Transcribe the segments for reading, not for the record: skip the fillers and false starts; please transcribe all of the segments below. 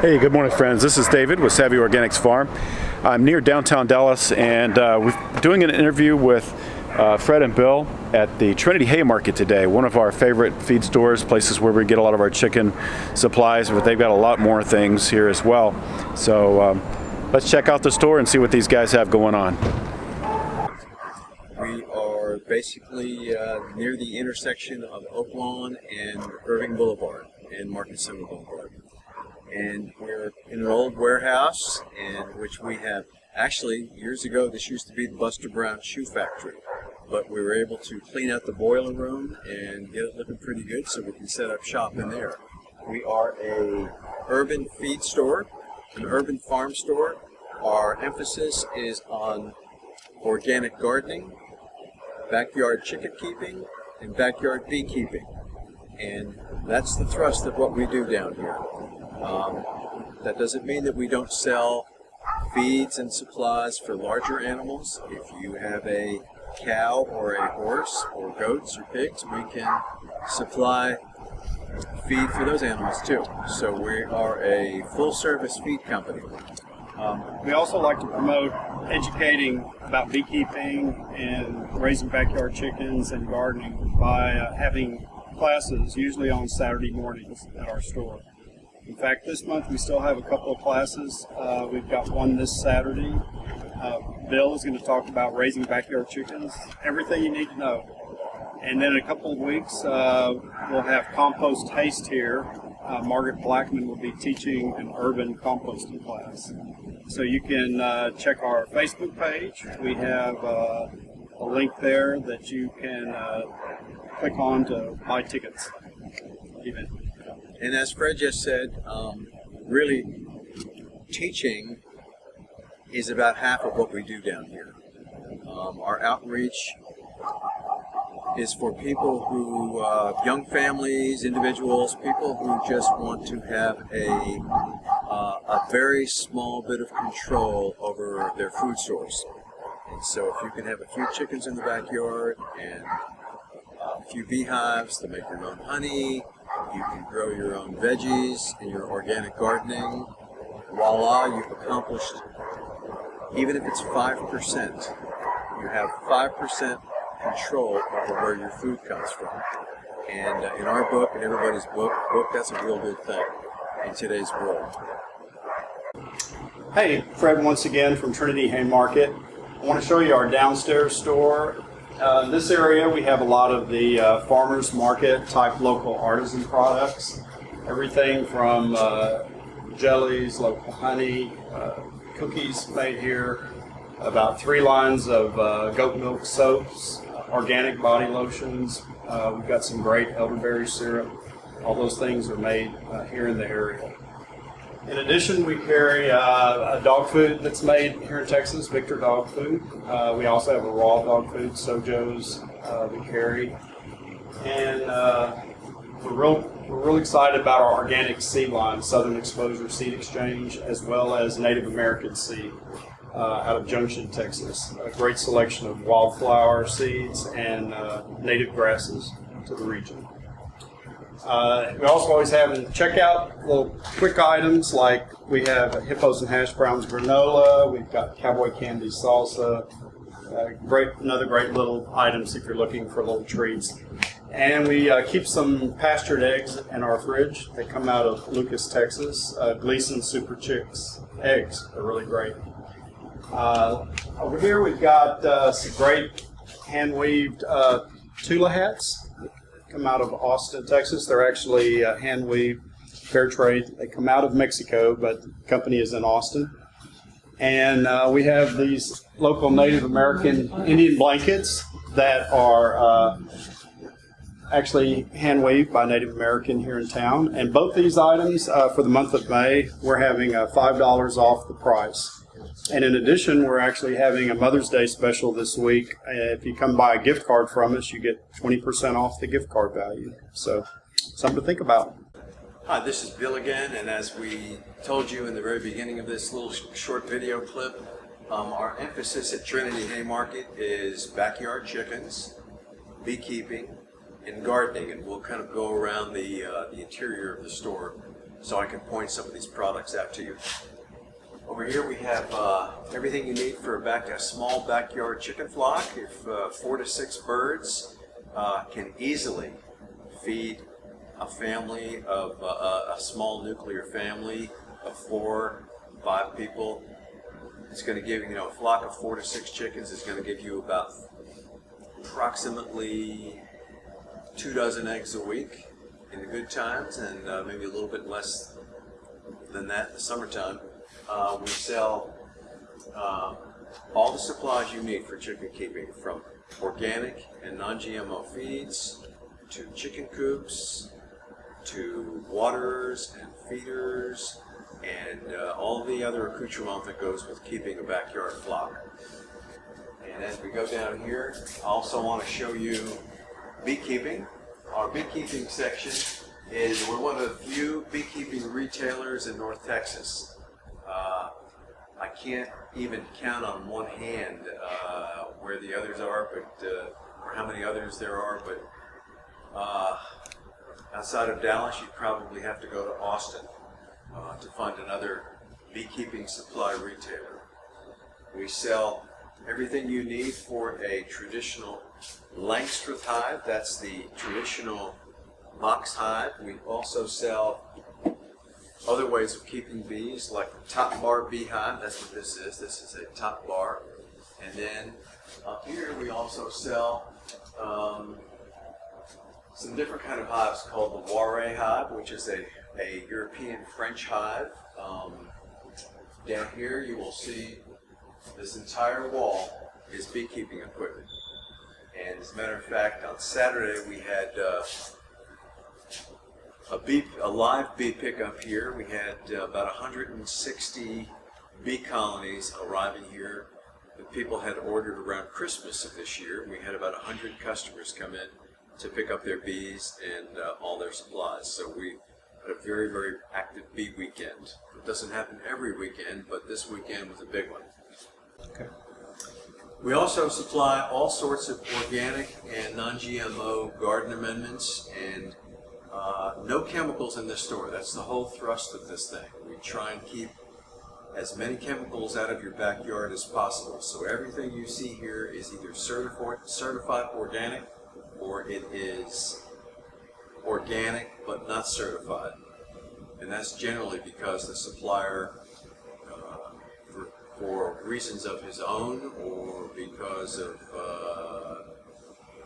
Hey, good morning, friends. This is David with Savvy Organics Farm. I'm near downtown Dallas, and we're doing an interview with Fred and Bill at the Trinity Hay Market today, one of our favorite feed stores, places where we get a lot of our chicken supplies, but they've got a lot more things here as well. So let's check out the store and see what these guys have going on. We are basically near the intersection of Oak Lawn and Irving Boulevard and Market Center Boulevard. And we're in an old warehouse in which we have, actually, years ago, this used to be the Buster Brown Shoe Factory. But we were able to clean out the boiler room and get it looking pretty good so we can set up shop in there. We are a urban feed store, an urban farm store. Our emphasis is on organic gardening, backyard chicken keeping, and backyard beekeeping. And that's the thrust of what we do down here. That doesn't mean that we don't sell feeds and supplies for larger animals. If you have a cow or a horse or goats or pigs, we can supply feed for those animals too. So we are a full-service feed company. We also like to promote educating about beekeeping and raising backyard chickens and gardening by having classes, usually on Saturday mornings at our store. In fact, this month we still have a couple of classes. We've got one this Saturday. Bill is going to talk about raising backyard chickens, everything you need to know. And then in a couple of weeks, we'll have compost taste here. Margaret Blackman will be teaching an urban composting class. So you can check our Facebook page. We have a link there that you can click on to buy tickets. And as Fred just said, really teaching is about half of what we do down here. Our outreach is for people who, young families, individuals, people who just want to have a very small bit of control over their food source. And so if you can have a few chickens in the backyard and a few beehives to make your own honey, you can grow your own veggies in your organic gardening. Voila, you've accomplished, even if it's 5%, you have 5% control over where your food comes from. And in our book, in everybody's book, that's a real good thing in today's world. Hey, Fred once again from Trinity Hay Market. I want to show you our downstairs store. In this area we have a lot of the farmers market type local artisan products. Everything from jellies, local honey, cookies made here, about 3 lines of goat milk soaps, organic body lotions. We've got some great elderberry syrup. All those things are made here in the area. In addition, we carry a dog food that's made here in Texas, Victor Dog Food. We also have a raw dog food, Sojo's, we carry. And we're real excited about our organic seed line, Southern Exposure Seed Exchange, as well as Native American seed out of Junction, Texas. A great selection of wildflower seeds and native grasses to the region. We also always have in the checkout little quick items like we have Hippos and Hash Browns granola, we've got Cowboy Candy salsa, another great little items if you're looking for little treats. And we keep some pastured eggs in our fridge. They come out of Lucas, Texas. Gleason Super Chicks eggs are really great. Over here we've got some great hand-weaved Tula hats. Come out of Austin, Texas. They're actually hand-weaved, fair trade. They come out of Mexico, but the company is in Austin. And we have these local Native American Indian blankets that are actually hand-weaved by Native American here in town. And both these items, for the month of May, we're having $5 off the price. And in addition, we're actually having a Mother's Day special this week. If you come buy a gift card from us, you get 20% off the gift card value. So, something to think about. Hi, this is Bill again, and as we told you in the very beginning of this little short video clip, our emphasis at Trinity Hay Market is backyard chickens, beekeeping, and gardening, and we'll kind of go around the interior of the store so I can point some of these products out to you. Over here we have everything you need for a small backyard chicken flock. If 4 to 6 birds can easily feed a family of a small nuclear family of 4, 5 people, it's going to give you, a flock of 4 to 6 chickens is going to give you about approximately 2 dozen eggs a week in the good times, and maybe a little bit less than that in the summertime. We sell all the supplies you need for chicken keeping, from organic and non-GMO feeds to chicken coops to waterers and feeders and all the other accoutrement that goes with keeping a backyard flock. And as we go down here, I also want to show you beekeeping. Our beekeeping section is, we're one of the few beekeeping retailers in North Texas. I can't even count on one hand where the others are, or how many others there are, but outside of Dallas, you'd probably have to go to Austin to find another beekeeping supply retailer. We sell everything you need for a traditional Langstroth hive. That's the traditional box hive. We also sell other ways of keeping bees, like the top bar beehive. That's what this is. This is a top bar. And then up here we also sell some different kind of hives called the Warre hive, which is a European French hive. Down here you will see this entire wall is beekeeping equipment. And as a matter of fact, on Saturday we had a live bee pickup here. We had about 160 bee colonies arriving here that people had ordered around Christmas of this year. We had about 100 customers come in to pick up their bees and all their supplies. So we had a very, very active bee weekend. It doesn't happen every weekend, but this weekend was a big one. Okay. We also supply all sorts of organic and non-GMO garden amendments, and no chemicals in this store. That's the whole thrust of this thing. We try and keep as many chemicals out of your backyard as possible. So everything you see here is either certified organic, or it is organic but not certified. And that's generally because the supplier, for reasons of his own, or because of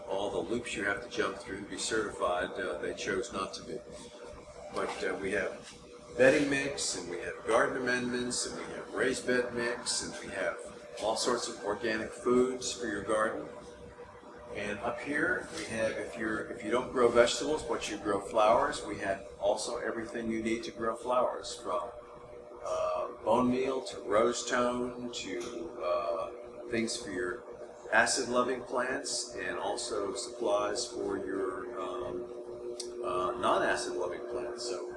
all the loops you have to jump through to be certified, they chose not to be. But we have bedding mix, and we have garden amendments, and we have raised bed mix, and we have all sorts of organic foods for your garden. And up here we have, if you don't grow vegetables but you grow flowers, we have also everything you need to grow flowers, from bone meal to rose tone to things for your acid-loving plants, and also supplies for your non-acid-loving plants. So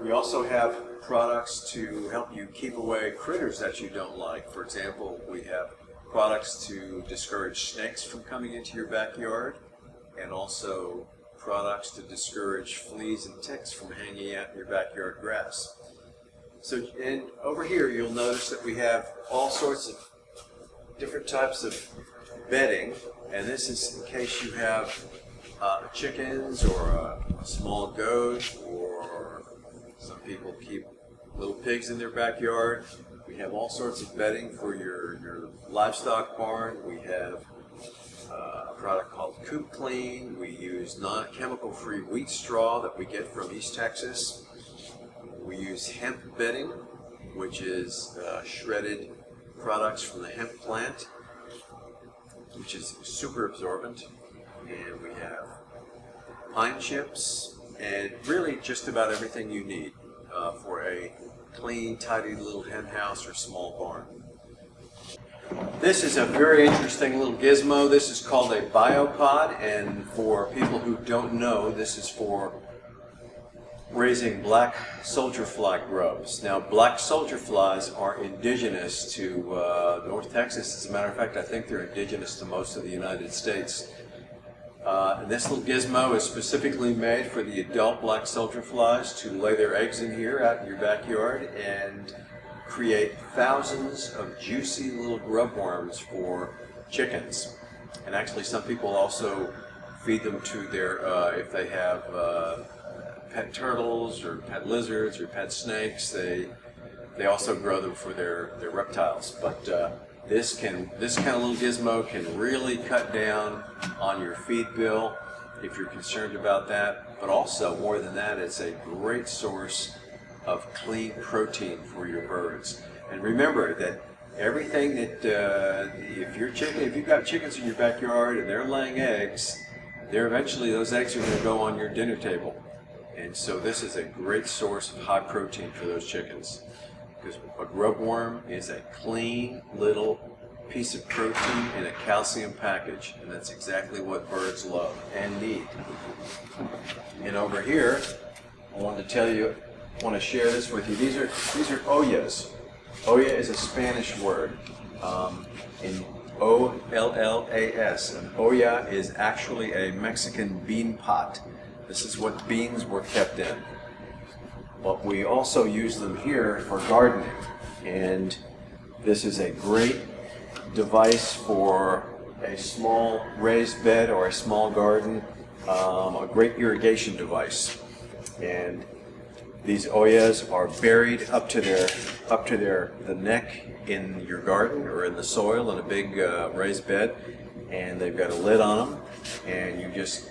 we also have products to help you keep away critters that you don't like. For example, we have products to discourage snakes from coming into your backyard, and also products to discourage fleas and ticks from hanging out in your backyard grass. So, and over here you'll notice that we have all sorts of different types of bedding, and this is in case you have chickens or a small goat, or some people keep little pigs in their backyard. We have all sorts of bedding for your livestock barn. We have a product called Coop Clean. We use non-chemical free wheat straw that we get from East Texas. We use hemp bedding, which is shredded products from the hemp plant, which is super absorbent. And we have pine chips, and really just about everything you need for a clean, tidy little hen house or small barn. This is a very interesting little gizmo. This is called a Biopod, and for people who don't know, this is for raising black soldier fly grubs. Now, black soldier flies are indigenous to North Texas. As a matter of fact, I think they're indigenous to most of the United States. This little gizmo is specifically made for the adult black soldier flies to lay their eggs in here out in your backyard and create thousands of juicy little grub worms for chickens. And actually some people also feed them to their, if they have pet turtles or pet lizards or pet snakes, they also grow them for their reptiles. But this kind of little gizmo can really cut down on your feed bill if you're concerned about that. But also, more than that, it's a great source of clean protein for your birds. And remember that everything that if you've got chickens in your backyard and they're laying eggs, eventually those eggs are going to go on your dinner table. And so this is a great source of high protein for those chickens. Because a grub worm is a clean little piece of protein in a calcium package, and that's exactly what birds love and need. And over here, I wanted to share this with you. These are ollas. Olla is a Spanish word, in O-L-L-A-S. An olla is actually a Mexican bean pot. This is what beans were kept in. But we also use them here for gardening, and this is a great device for a small raised bed or a small garden, a great irrigation device. And these ollas are buried up to the neck in your garden or in the soil in a big raised bed, and they've got a lid on them, and you just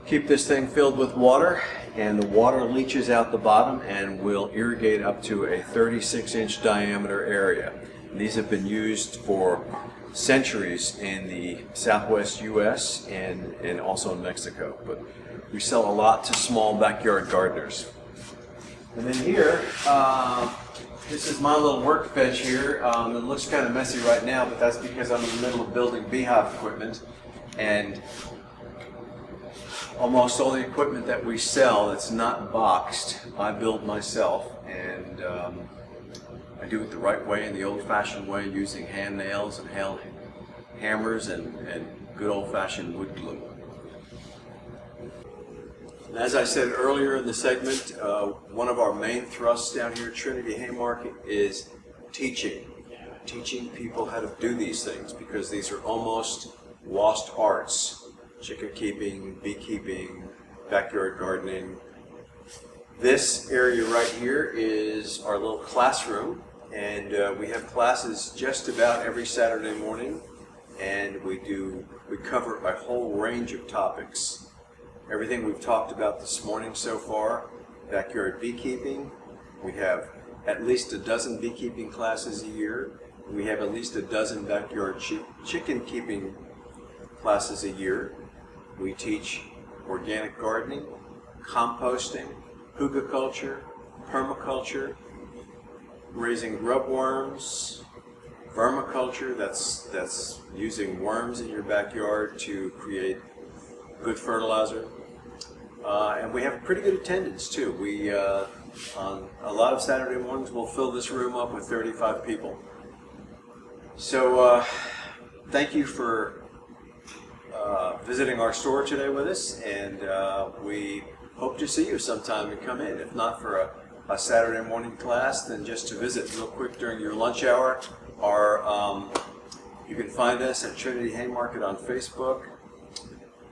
keep this thing filled with water, and the water leaches out the bottom and will irrigate up to a 36-inch diameter area. And these have been used for centuries in the southwest U.S. and also in Mexico. But we sell a lot to small backyard gardeners. And then here, this is my little workbench here. It looks kind of messy right now, but that's because I'm in the middle of building beehive equipment. And almost all the equipment that we sell that's not boxed, I build myself, and I do it the right way, in the old-fashioned way, using hand nails and hammers and good old-fashioned wood glue. And as I said earlier in the segment, one of our main thrusts down here at Trinity Hay Market is teaching people how to do these things, because these are almost lost arts. Chicken keeping, beekeeping, backyard gardening. This area right here is our little classroom, and we have classes just about every Saturday morning, and we cover a whole range of topics. Everything we've talked about this morning so far: backyard beekeeping. We have at least a dozen beekeeping classes a year. We have at least a dozen backyard chicken keeping classes a year. We teach organic gardening, composting, hugelkultur, permaculture, raising grub worms, vermiculture, that's using worms in your backyard to create good fertilizer. And we have pretty good attendance too. We, on a lot of Saturday mornings, we'll fill this room up with 35 people. So thank you for visiting our store today with us, and we hope to see you sometime and come in. If not for a Saturday morning class, then just to visit real quick during your lunch hour. You can find us at Trinity Hay Market on Facebook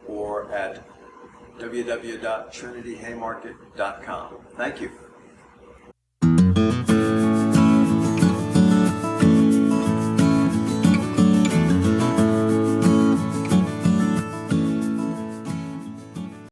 or at www.trinityhaymarket.com. Thank you.